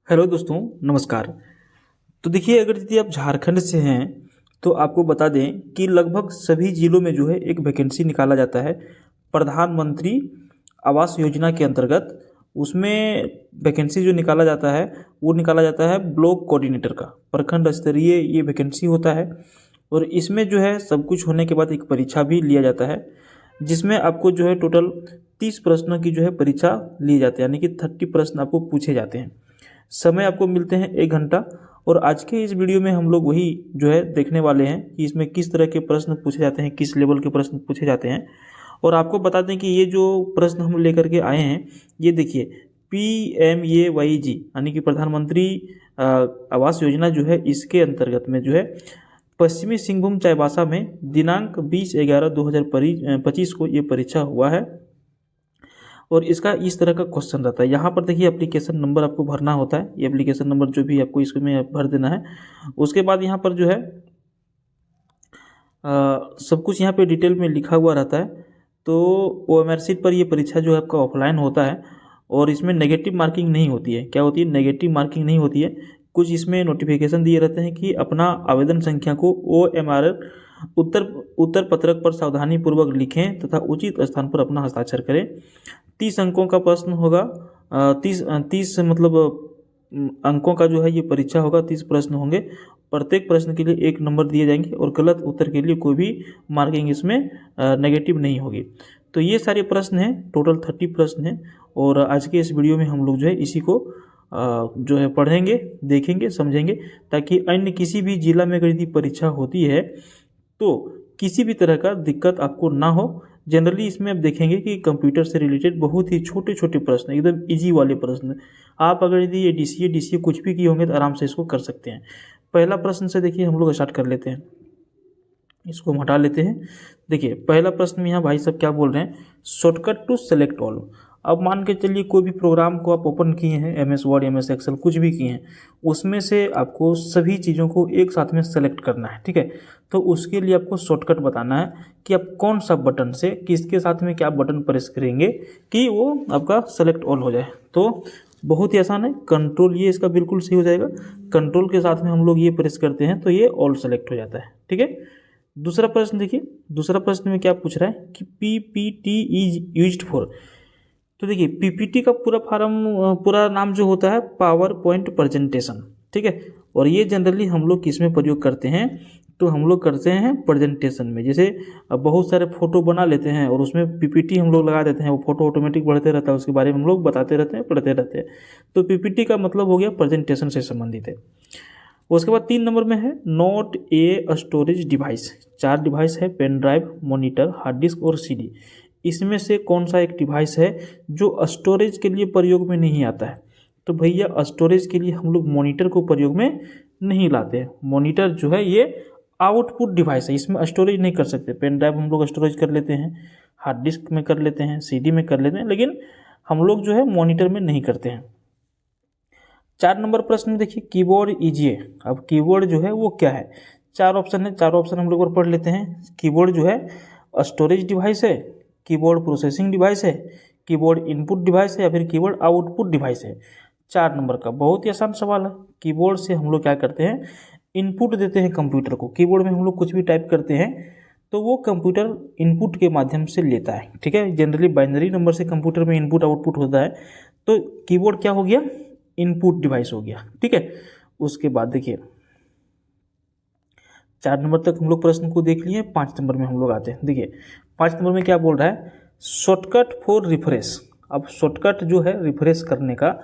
Hello दोस्तों, नमस्कार। तो देखिए, अगर यदि आप झारखंड से हैं तो आपको बता दें कि लगभग सभी ज़िलों में जो है एक वैकेंसी निकाला जाता है प्रधानमंत्री आवास योजना के अंतर्गत। उसमें वैकेंसी जो निकाला जाता है वो निकाला जाता है ब्लॉक कोऑर्डिनेटर का, प्रखंड स्तरीय ये वैकेंसी होता है। और इसमें जो है सब कुछ होने के बाद एक परीक्षा भी लिया जाता है, जिसमें आपको जो है टोटल 30 प्रश्नों की जो है परीक्षा ली जाती है, यानी कि 30 प्रश्न आपको पूछे जाते हैं। समय आपको मिलते हैं 1 घंटा। और आज के इस वीडियो में हम लोग वही जो है देखने वाले हैं कि इसमें किस तरह के प्रश्न पूछे जाते हैं, किस लेवल के प्रश्न पूछे जाते हैं। और आपको बता दें कि ये जो प्रश्न हम लेकर के आए हैं, ये देखिए PMAYG यानी कि प्रधानमंत्री आवास योजना जो है, इसके अंतर्गत में जो है पश्चिमी सिंहभूम चाईबासा में दिनांक 20/11/2025 को ये परीक्षा हुआ है। और इसका इस तरह का क्वेश्चन रहता है। यहाँ पर देखिए एप्लीकेशन नंबर आपको भरना होता है, ये एप्लीकेशन नंबर जो भी आपको इसमें भर देना है। उसके बाद यहाँ पर जो है सब कुछ यहाँ पे डिटेल में लिखा हुआ रहता है। तो OMR शीट पर ये परीक्षा जो है आपका ऑफलाइन होता है और इसमें नेगेटिव मार्किंग नहीं होती है। क्या होती है? नेगेटिव मार्किंग नहीं होती है। कुछ इसमें नोटिफिकेशन दिए रहते हैं कि अपना आवेदन संख्या को OMR उत्तर पत्रक पर सावधानी पूर्वक लिखें तथा उचित स्थान पर अपना हस्ताक्षर करें। 30 अंकों का प्रश्न होगा। 30 मतलब अंकों का जो है ये परीक्षा होगा। 30 प्रश्न होंगे, प्रत्येक प्रश्न के लिए 1 नंबर दिए जाएंगे और गलत उत्तर के लिए कोई भी मार्किंग इसमें नेगेटिव नहीं होगी। तो ये सारे प्रश्न हैं, टोटल 30 प्रश्न हैं। और आज के इस वीडियो में हम लोग जो है इसी को जो है पढ़ेंगे, देखेंगे, समझेंगे, ताकि अन्य किसी भी जिला में अगर यदि परीक्षा होती है तो किसी भी तरह का दिक्कत आपको ना हो। जनरली इसमें आप देखेंगे कि कंप्यूटर से रिलेटेड बहुत ही छोटे छोटे प्रश्न, एकदम इजी वाले प्रश्न। आप अगर यदि ये DCA कुछ भी किए होंगे तो आराम से इसको कर सकते हैं। पहला प्रश्न से देखिए हम लोग स्टार्ट कर लेते हैं, इसको हम हटा लेते हैं। देखिए पहला प्रश्न में यहाँ भाई साहब क्या बोल रहे हैं, शॉर्टकट टू सेलेक्ट ऑल। अब मान के चलिए कोई भी प्रोग्राम को आप ओपन किए हैं, MS वर्ड, MS एक्सेल, कुछ भी किए हैं, उसमें से आपको सभी चीज़ों को एक साथ में सेलेक्ट करना है, ठीक है। तो उसके लिए आपको शॉर्टकट बताना है कि आप कौन सा बटन से किसके साथ में क्या बटन प्रेस करेंगे कि वो आपका सेलेक्ट ऑल हो जाए। तो बहुत ही आसान है, कंट्रोल ये इसका बिल्कुल सही हो जाएगा। कंट्रोल के साथ में हम लोग ये प्रेस करते हैं तो ये ऑल सेलेक्ट हो जाता है, ठीक है। दूसरा प्रश्न देखिए, दूसरा प्रश्न में क्या पूछ रहा है कि PPT इज यूज्ड फॉर। तो देखिए PPT का पूरा नाम जो होता है पावर पॉइंट प्रेजेंटेशन, ठीक है। और ये जनरली हम लोग किस में प्रयोग करते हैं, तो हम लोग करते हैं प्रेजेंटेशन में। जैसे बहुत सारे फोटो बना लेते हैं और उसमें PPT हम लोग लगा देते हैं, वो फोटो ऑटोमेटिक बढ़ते रहता है, उसके बारे में हम लोग बताते रहते हैं, पढ़ते रहते हैं। तो PPT का मतलब हो गया प्रेजेंटेशन से संबंधित है। उसके बाद 3 नंबर में है note a storage device. 4 device है, pen drive, monitor, hard disk और CD। इसमें से कौन सा एक डिवाइस है जो स्टोरेज के लिए प्रयोग में नहीं आता है? तो भैया स्टोरेज के लिए हम लोग मॉनिटर को प्रयोग में नहीं लाते हैं। मॉनिटर जो है ये आउटपुट डिवाइस है, इसमें स्टोरेज नहीं कर सकते। पेन ड्राइव हम लोग स्टोरेज कर लेते हैं, हार्ड डिस्क में कर लेते हैं, CD में कर लेते हैं, लेकिन हम लोग जो है मॉनिटर में नहीं करते हैं। 4 नंबर प्रश्न में देखिए कीबोर्ड ईजिए। अब कीबोर्ड जो है वो क्या है? 4 ऑप्शन है, 4 ऑप्शन हम लोग और पढ़ लेते हैं। कीबोर्ड जो है स्टोरेज डिवाइस है, कीबोर्ड प्रोसेसिंग डिवाइस है, कीबोर्ड इनपुट डिवाइस है, या फिर कीबोर्ड आउटपुट डिवाइस है। 4 नंबर का बहुत ही आसान सवाल है। कीबोर्ड से हम लोग क्या करते हैं, इनपुट देते हैं कंप्यूटर को। कीबोर्ड में हम लोग कुछ भी टाइप करते हैं तो वो कंप्यूटर इनपुट के माध्यम से लेता है, ठीक है। जनरली बाइनरी नंबर से कंप्यूटर में इनपुट आउटपुट होता है। तो कीबोर्ड क्या हो गया, इनपुट डिवाइस हो गया, ठीक है। उसके बाद देखिए 4 नंबर तक हम लोग प्रश्न को देख लिए। 5 नंबर में हम लोग आते हैं। देखिए 5 नंबर में क्या बोल रहा है, शॉर्टकट फॉर रिफ्रेश। अब शॉर्टकट जो है रिफ्रेश करने का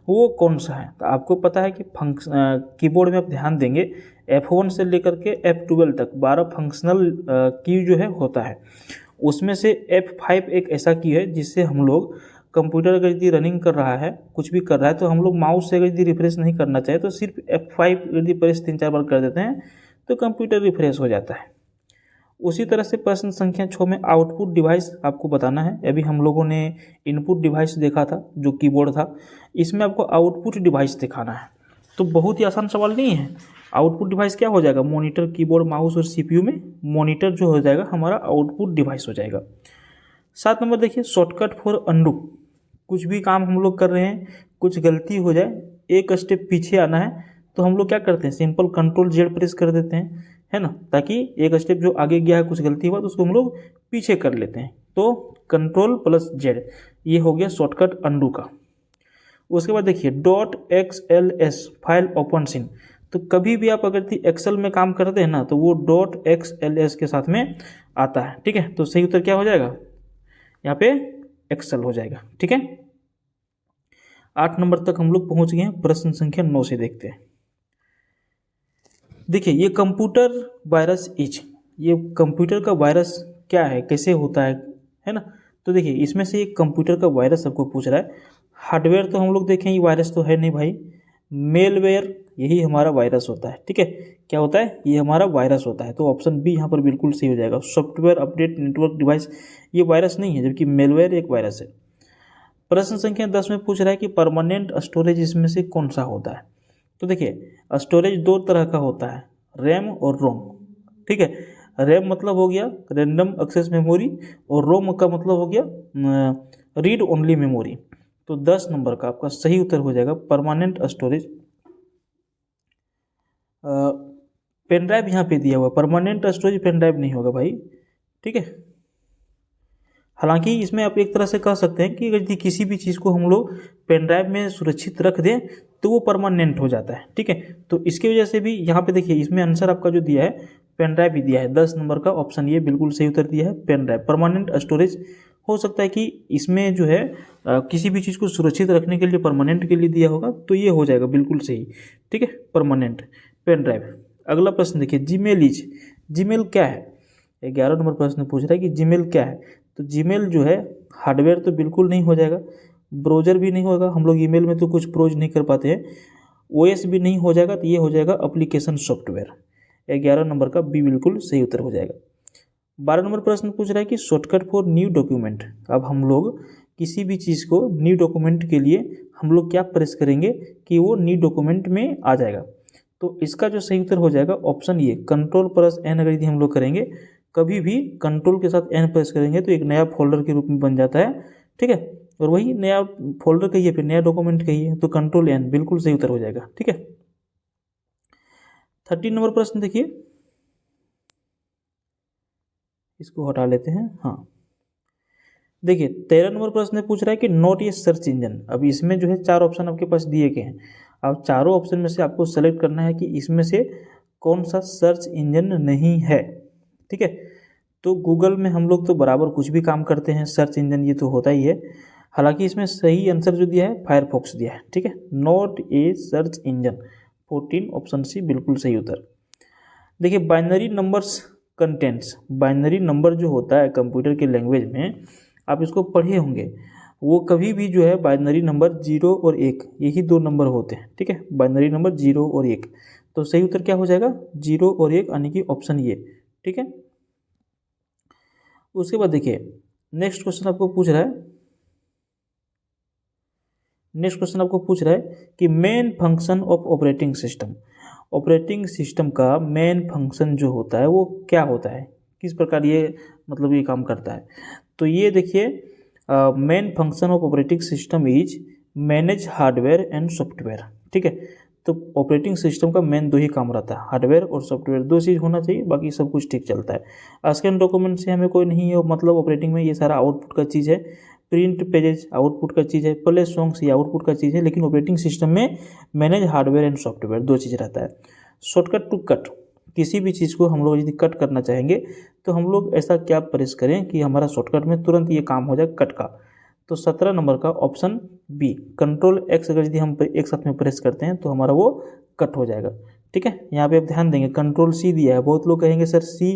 वो कौन सा है? तो आपको पता है कि कीबोर्ड में आप ध्यान देंगे F1 से लेकर के F12 तक 12 फंक्शनल की जो है होता है। उसमें से F5 एक ऐसा की है जिससे हम लोग कंप्यूटर अगर यदि रनिंग कर रहा है, कुछ भी कर रहा है, तो हम लोग माउस से अगर यदि रिफ्रेश नहीं करना चाहे तो सिर्फ F5 यदि प्रेस 3-4 बार कर देते हैं तो कंप्यूटर रिफ्रेश हो जाता है। उसी तरह से प्रश्न संख्या 6 में आउटपुट डिवाइस आपको बताना है। अभी हम लोगों ने इनपुट डिवाइस देखा था जो कीबोर्ड था, इसमें आपको आउटपुट डिवाइस दिखाना है। तो बहुत ही आसान सवाल नहीं है। आउटपुट डिवाइस क्या हो जाएगा, मॉनिटर, कीबोर्ड, माउस और CPU में मॉनिटर जो हो जाएगा हमारा आउटपुट डिवाइस हो जाएगा। 7 नंबर देखिए शॉर्टकट फॉर अंडू। कुछ भी काम हम लोग कर रहे हैं, कुछ गलती हो जाए एक स्टेप पीछे आना है तो हम लोग क्या करते हैं, सिंपल कंट्रोल जेड प्रेस कर देते हैं, है ना, ताकि एक स्टेप जो आगे गया है कुछ गलती हुआ तो उसको हम लोग पीछे कर लेते हैं। तो कंट्रोल प्लस जेड, ये हो गया शॉर्टकट अंडू का। उसके बाद देखिए .xls फाइल ओपन इन, तो कभी भी आप अगर एक्सेल में काम करते हैं ना तो वो .xls के साथ में आता है, ठीक है। तो सही उत्तर क्या हो जाएगा, यहाँ पे एक्सेल हो जाएगा, ठीक है। 8 नंबर तक हम लोग पहुंच गए हैं, प्रश्न संख्या 9 से देखते हैं। देखिए ये कंप्यूटर वायरस इज, ये कंप्यूटर का वायरस क्या है, कैसे होता है ना। तो देखिए इसमें से एक कंप्यूटर का वायरस आपको पूछ रहा है। हार्डवेयर तो हम लोग देखें ये वायरस तो है नहीं भाई, मेलवेयर यही हमारा वायरस होता है, ठीक है। क्या होता है, ये हमारा वायरस होता है। तो ऑप्शन बी यहाँ पर बिल्कुल सही हो जाएगा। सॉफ्टवेयर अपडेट नेटवर्क डिवाइस ये वायरस नहीं है, जबकि मेलवेयर एक वायरस है। प्रश्न संख्या 10 में पूछ रहा है कि परमानेंट स्टोरेज इसमें से कौन सा होता है। तो देखिए स्टोरेज दो तरह का होता है, रैम और रोम, ठीक है। रैम मतलब हो गया रैंडम एक्सेस मेमोरी, और रोम का मतलब हो गया रीड ओनली मेमोरी। तो 10 नंबर का आपका सही उत्तर हो जाएगा परमानेंट स्टोरेज। पेन ड्राइव यहाँ पे दिया हुआ, परमानेंट स्टोरेज पेन ड्राइव नहीं होगा भाई, ठीक है। हालांकि इसमें आप एक तरह से कह सकते हैं कि यदि किसी भी चीज़ को हम लोग पेन ड्राइव में सुरक्षित रख दें तो वो परमानेंट हो जाता है, ठीक है। तो इसकी वजह से भी यहाँ पे देखिए इसमें आंसर आपका जो दिया है पेन ड्राइव ही दिया है। 10 नंबर का ऑप्शन ये बिल्कुल सही उत्तर दिया है, पेन ड्राइव। परमानेंट स्टोरेज हो सकता है कि इसमें जो है किसी भी चीज़ को सुरक्षित रखने के लिए परमानेंट के लिए दिया होगा, तो ये हो जाएगा बिल्कुल सही, ठीक है, परमानेंट पेन ड्राइव। अगला प्रश्न देखिए, जीमेल क्या है। 11 नंबर प्रश्न पूछ रहा है कि जीमेल क्या है। तो जीमेल जो है हार्डवेयर तो बिल्कुल नहीं हो जाएगा, ब्राउज़र भी नहीं होगा, हम लोग ईमेल में तो कुछ ब्राउज नहीं कर पाते हैं, ओएस भी नहीं हो जाएगा, तो ये हो जाएगा एप्लीकेशन सॉफ्टवेयर। 11 नंबर का बी बिल्कुल सही उत्तर हो जाएगा। 12 नंबर प्रश्न पूछ रहा है कि शॉर्टकट फॉर न्यू डॉक्यूमेंट। अब हम लोग किसी भी चीज़ को न्यू डॉक्यूमेंट के लिए हम लोग क्या प्रेस करेंगे कि वो न्यू डॉक्यूमेंट में आ जाएगा। तो इसका जो सही उत्तर हो जाएगा ऑप्शन ये, कंट्रोल प्लस एन अगर यदि हम लोग करेंगे, कभी भी कंट्रोल के साथ एन प्रेस करेंगे तो एक नया फोल्डर के रूप में बन जाता है, ठीक है। और वही नया फोल्डर कहिए फिर नया डॉक्यूमेंट कहिए, तो कंट्रोल एन बिल्कुल सही उत्तर हो जाएगा, ठीक है। 13 नंबर प्रश्न देखिए, इसको हटा लेते हैं। हाँ देखिए 13 नंबर प्रश्न पूछ रहा है कि नोट ये सर्च इंजन। अब इसमें जो है 4 ऑप्शन आपके पास दिए गए हैं। अब चारों ऑप्शन में से आपको सेलेक्ट करना है कि इसमें से कौन सा सर्च इंजन नहीं है, ठीक है। तो गूगल में हम लोग तो बराबर कुछ भी काम करते हैं, सर्च इंजन ये तो होता ही है। हालांकि इसमें सही आंसर जो दिया है फायरफॉक्स दिया है, ठीक है, not a search engine. 14 option C बिल्कुल सही उत्तर। देखिए binary numbers contents, binary number जो होता है कंप्यूटर के लैंग्वेज में आप इसको पढ़े होंगे, वो कभी भी जो है बाइनरी नंबर 0 और 1 यही दो नंबर होते हैं, ठीक है। बाइनरी नंबर 0 और 1, तो सही उत्तर क्या हो जाएगा 0 और 1, यानी कि ऑप्शन ये, ठीक है। उसके बाद देखिए नेक्स्ट क्वेश्चन आपको पूछ रहा है, कि main function of operating system. Operating system का मेन फंक्शन जो होता है वो क्या होता है, किस प्रकार ये मतलब ये काम करता है। तो ये देखिए main function of operating system is manage hardware and software, ठीक है। तो ऑपरेटिंग सिस्टम का मेन दो ही काम रहता है, हार्डवेयर और सॉफ्टवेयर, दो चीज़ होना चाहिए, बाकी सब कुछ ठीक चलता है। स्कैन डॉक्यूमेंट से हमें कोई नहीं है, मतलब ऑपरेटिंग में ये सारा आउटपुट का चीज़ है, प्रिंट पेजेस आउटपुट का चीज़ है, प्ले सॉन्ग्स ये आउटपुट का चीज़ है। लेकिन ऑपरेटिंग सिस्टम में मैनेज हार्डवेयर एंड सॉफ्टवेयर दो चीज़ रहता है। शॉर्टकट टू कट, किसी भी चीज़ को हम लोग यदि कट करना चाहेंगे तो हम लोग ऐसा क्या प्रेस करें कि हमारा शॉर्टकट में तुरंत ये काम हो जाए कट का। तो 17 नंबर का ऑप्शन बी, कंट्रोल एक्स अगर यदि हम एक साथ में प्रेस करते हैं तो हमारा वो कट हो जाएगा, ठीक है। यहाँ पे आप ध्यान देंगे कंट्रोल सी दिया है, बहुत लोग कहेंगे सर सी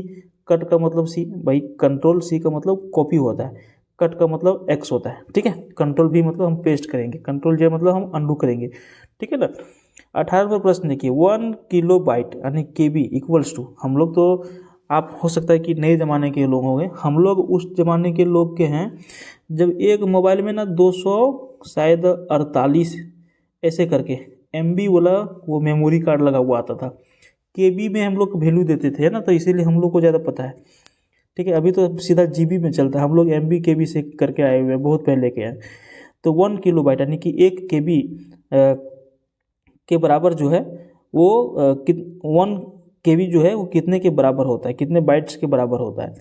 कट का मतलब सी, भाई कंट्रोल सी का मतलब कॉपी होता है, कट का मतलब एक्स होता है, ठीक है। कंट्रोल भी मतलब हम पेस्ट करेंगे, कंट्रोल जे मतलब हम अंडू करेंगे, ठीक है ना। 18 नंबर प्रश्न देखिए, 1 किलोबाइट यानी KB इक्वल्स टू, हम लोग तो आप हो सकता है कि नए ज़माने के लोग होंगे, हम लोग उस ज़माने के लोग के हैं जब एक मोबाइल में ना 200 शायद 48 ऐसे करके MB वाला वो मेमोरी कार्ड लगा हुआ आता था। KB में हम लोग वैल्यू देते थे ना, तो इसीलिए हम लोग को ज़्यादा पता है, ठीक है। अभी तो सीधा GB में चलता है, हम लोग MB KB से करके आए हुए हैं, बहुत पहले के हैं। तो 1 किलोबाइट यानी कि 1 KB के बराबर जो है वो 1 KB जो है वो कितने के बराबर होता है, कितने बाइट्स के बराबर होता है।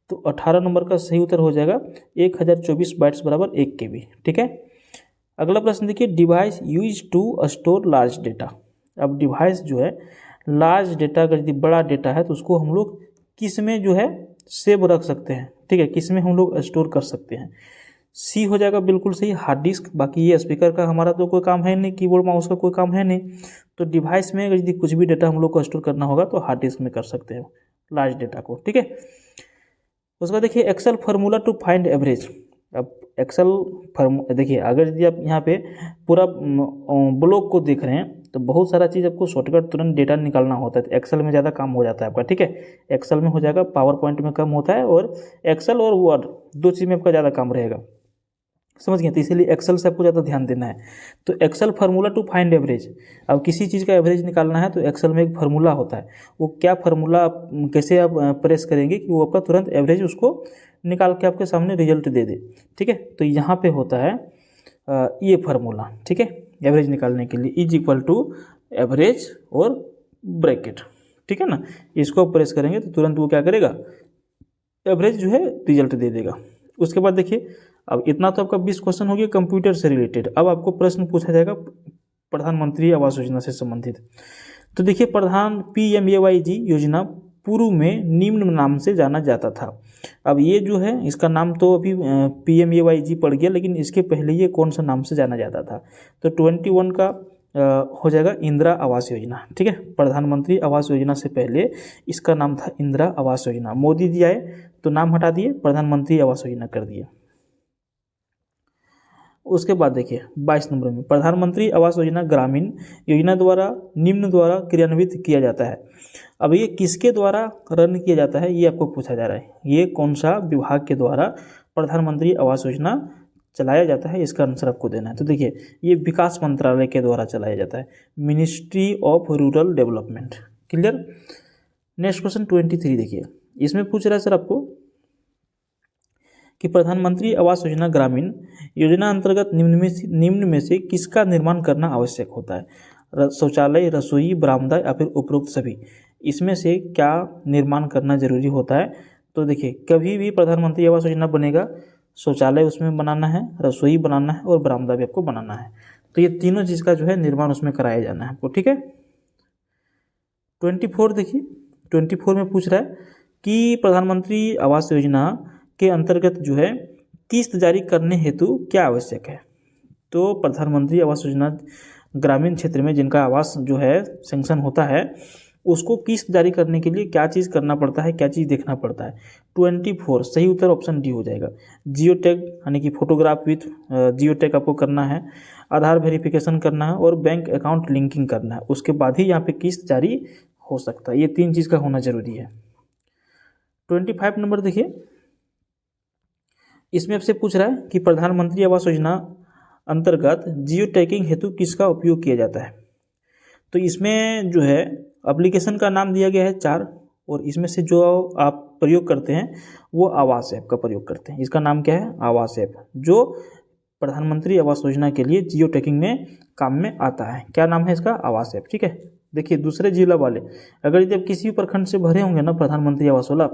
तो 18 नंबर का सही उत्तर हो जाएगा 1024 बाइट्स बराबर 1 KB। ठीक है। अगला प्रश्न देखिए, device use to store large data. अब डिवाइस जो है लार्ज डेटा, अगर यदि बड़ा डेटा है तो उसको हम लोग किस में जो है सेव रख सकते हैं, ठीक है, किस में हम लोग स्टोर कर सकते हैं। सी हो जाएगा बिल्कुल सही, हार्ड डिस्क। बाकी ये स्पीकर का हमारा तो कोई काम है नहीं, कीबोर्ड माउस का कोई काम है नहीं, तो डिवाइस में अगर यदि कुछ भी डेटा हम लोग को स्टोर करना होगा तो हार्ड डिस्क में कर सकते हैं लार्ज डेटा को। ठीक है। उसके बाद देखिए Excel formula to find average. अब एक्सेल देखिए, अगर यदि आप यहाँ पे पूरा ब्लॉक को देख रहे हैं तो बहुत सारा चीज़ आपको शॉर्टकट तुरंत डेटा निकालना होता है, तो एक्सेल में ज़्यादा काम हो जाता है आपका। ठीक है, एक्सेल में हो जाएगा, पावर पॉइंट में कम होता है, और एक्सेल और वर्ड 2 चीज़ में आपका ज़्यादा काम रहेगा, समझ गए। तो इसीलिए एक्सेल से आपको ज़्यादा ध्यान देना है। तो Excel formula to find average, अब किसी चीज़ का एवरेज निकालना है तो एक्सेल में एक फार्मूला होता है, वो क्या फार्मूला कैसे आप प्रेस करेंगे कि वो आपका तुरंत एवरेज उसको निकाल के आपके सामने रिजल्ट दे दे। ठीक है, तो यहाँ पे होता है ये फार्मूला। ठीक है, एवरेज निकालने के लिए इज इक्वल टू एवरेज और ब्रैकेट। ठीक है ना, इसको प्रेस करेंगे तो तुरंत वो क्या करेगा, एवरेज जो है रिजल्ट दे देगा। उसके बाद देखिए, अब इतना तो आपका 20 क्वेश्चन हो गया कंप्यूटर से रिलेटेड। अब आपको प्रश्न पूछा जाएगा प्रधानमंत्री आवास योजना से संबंधित। तो देखिए, PMAY योजना पूर्व में निम्न नाम से जाना जाता था। अब ये जो है इसका नाम तो अभी PMAY पड़ गया, लेकिन इसके पहले ये कौन सा नाम से जाना जाता था। तो 21 का हो जाएगा इंदिरा आवास योजना। ठीक है, प्रधानमंत्री आवास योजना से पहले इसका नाम था इंदिरा आवास योजना। मोदी जी आए तो नाम हटा दिए, प्रधानमंत्री आवास योजना कर दिए। उसके बाद देखिए 22 नंबर में, प्रधानमंत्री आवास योजना ग्रामीण योजना द्वारा निम्न द्वारा क्रियान्वित किया जाता है। अब ये किसके द्वारा रन किया जाता है ये आपको पूछा जा रहा है, ये कौन सा विभाग के द्वारा प्रधानमंत्री आवास योजना चलाया जाता है, इसका आंसर आपको देना है। तो देखिए, ये विकास मंत्रालय के द्वारा चलाया जाता है, ministry of rural development. Clear. Next question 23 देखिए, इसमें पूछ रहा है सर आपको कि प्रधानमंत्री आवास योजना ग्रामीण योजना अंतर्गत निम्न में से किसका निर्माण करना आवश्यक होता है। शौचालय, रसोई, बरामदा या फिर उपरोक्त सभी, इसमें से क्या निर्माण करना जरूरी होता है। तो देखिए, कभी भी प्रधानमंत्री आवास योजना बनेगा, शौचालय उसमें बनाना है, रसोई बनाना है और बरामदा भी आपको बनाना है। तो ये तीनों चीज़ का जो है निर्माण उसमें कराया जाना है आपको। ठीक है। 24 देखिए, 24 में पूछ रहा है कि प्रधानमंत्री आवास योजना के अंतर्गत जो है किस्त जारी करने हेतु क्या आवश्यक है। तो प्रधानमंत्री आवास योजना ग्रामीण क्षेत्र में जिनका आवास जो है सैंक्शन होता है, उसको किस्त जारी करने के लिए क्या चीज़ करना पड़ता है, क्या चीज़ देखना पड़ता है। 24 सही उत्तर ऑप्शन डी हो जाएगा। जियो टैग यानी कि फोटोग्राफ विथ जियो टैग आपको करना है, आधार वेरिफिकेशन करना है और बैंक अकाउंट लिंकिंग करना है, उसके बाद ही यहाँ पे किस्त जारी हो सकता है। ये 3 चीज़ का होना जरूरी है। 25 नंबर देखिए, इसमें आपसे पूछ रहा है कि प्रधानमंत्री आवास योजना अंतर्गत जियो टैगिंग हेतु किसका उपयोग किया जाता है। तो इसमें जो है एप्लीकेशन का नाम दिया गया है 4, और इसमें से जो आप प्रयोग करते हैं वो आवास ऐप का प्रयोग करते हैं। इसका नाम क्या है, आवास ऐप, जो प्रधानमंत्री आवास योजना के लिए जियो टैगिंग में काम में आता है। क्या नाम है इसका, आवास ऐप। ठीक है। देखिए, दूसरे जिला वाले अगर यदि आप किसी भी प्रखंड से भरे होंगे ना प्रधानमंत्री आवास वाला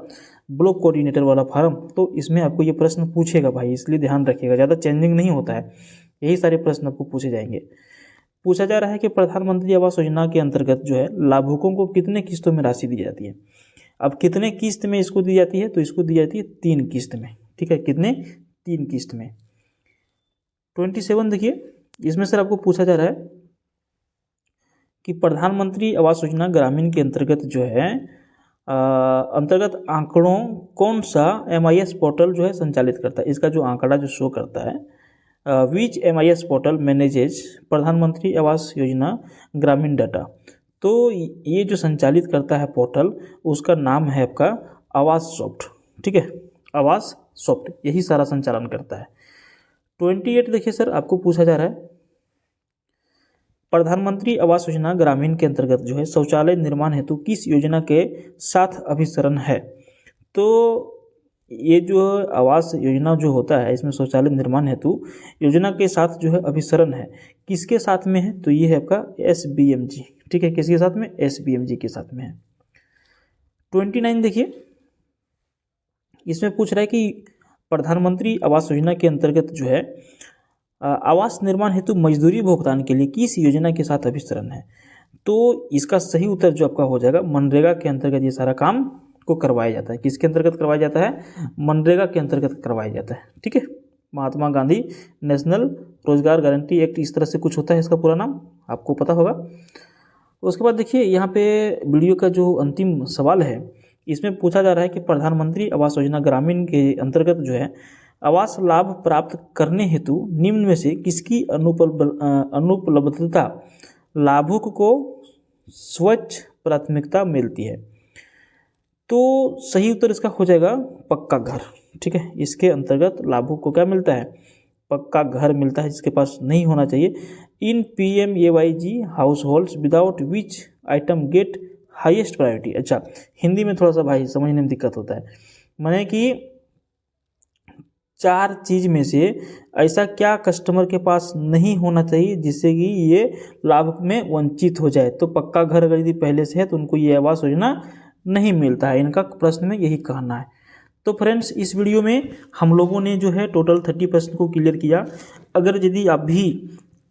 ब्लॉक कोऑर्डिनेटर वाला फार्म, तो इसमें आपको ये प्रश्न पूछेगा भाई, इसलिए ध्यान रखिएगा, ज़्यादा चेंजिंग नहीं होता है, यही सारे प्रश्न आपको पूछे जाएंगे। पूछा जा रहा है कि प्रधानमंत्री आवास योजना के अंतर्गत जो है लाभुकों को कितने किस्तों में राशि दी जाती है। अब कितने किस्त में इसको दी जाती है, तो इसको दी जाती है 3 किस्त में। ठीक है, कितने, 3 किस्त में। 27 देखिए, इसमें सर आपको पूछा जा रहा है कि प्रधानमंत्री आवास योजना ग्रामीण के अंतर्गत जो है अंतर्गत आंकड़ों कौन सा MIS पोर्टल जो है संचालित करता है। इसका जो आंकड़ा जो शो करता है, विच MIS पोर्टल मैनेजेज प्रधानमंत्री आवास योजना ग्रामीण डाटा। तो ये जो संचालित करता है पोर्टल, उसका नाम है आपका आवास सॉफ्ट। ठीक है, आवास सॉफ्ट यही सारा संचालन करता है। 28 देखिए सर, आपको पूछा जा रहा है प्रधानमंत्री आवास योजना ग्रामीण के अंतर्गत जो है शौचालय निर्माण हेतु किस योजना के साथ अभिसरण है। तो ये जो आवास योजना जो होता है इसमें शौचालय निर्माण हेतु योजना के साथ जो है अभिसरण है, किसके साथ में है? तो ये है आपका SBMG। ठीक है, किसके साथ में? SBMG के साथ में है। 29 देखिए, इसमें पूछ रहा है कि प्रधानमंत्री आवास योजना के अंतर्गत जो है आवास निर्माण हेतु मजदूरी भुगतान के लिए किस योजना के साथ अभिसरण है? तो इसका सही उत्तर जो आपका हो जाएगा, मनरेगा के अंतर्गत ये सारा काम को करवाया जाता है। किसके अंतर्गत करवाया जाता है? मनरेगा के अंतर्गत करवाया जाता है। ठीक है, महात्मा गांधी नेशनल रोजगार गारंटी एक्ट, इस तरह से कुछ होता है इसका पूरा नाम, आपको पता होगा। उसके बाद देखिए यहाँ पे वीडियो का जो अंतिम सवाल है, इसमें पूछा जा रहा है कि प्रधानमंत्री आवास योजना ग्रामीण के अंतर्गत जो है आवास लाभ प्राप्त करने हेतु निम्न में से किसकी अनुपलब्धता लाभुक को स्वच्छ प्राथमिकता मिलती है? तो सही उत्तर इसका हो जाएगा पक्का घर। ठीक है, इसके अंतर्गत लाभुक को क्या मिलता है? पक्का घर मिलता है, जिसके पास नहीं होना चाहिए। In PMAYG households without which item get highest priority. अच्छा, हिंदी में थोड़ा सा भाई समझने में दिक्कत होता है, माने कि 4 चीज़ में से ऐसा क्या कस्टमर के पास नहीं होना चाहिए जिससे कि ये लाभ में वंचित हो जाए? तो पक्का घर अगर यदि पहले से है तो उनको ये आवास योजना नहीं मिलता है। इनका प्रश्न में यही कहना है। तो फ्रेंड्स, इस वीडियो में हम लोगों ने जो है टोटल 30 प्रश्न को क्लियर किया। अगर यदि आप भी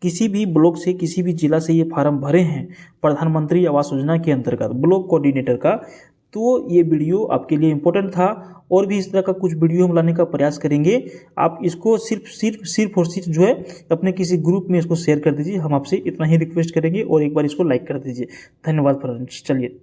किसी भी ब्लॉक से, किसी भी जिला से ये फार्म भरे हैं प्रधानमंत्री आवास योजना के अंतर्गत ब्लॉक कोऑर्डिनेटर का, तो ये वीडियो आपके लिए इम्पोर्टेंट था। और भी इस तरह का कुछ वीडियो हम लाने का प्रयास करेंगे। आप इसको सिर्फ और सिर्फ जो है अपने किसी ग्रुप में इसको शेयर कर दीजिए। हम आपसे इतना ही रिक्वेस्ट करेंगे, और एक बार इसको लाइक कर दीजिए। धन्यवाद फ्रेंड्स। चलिए।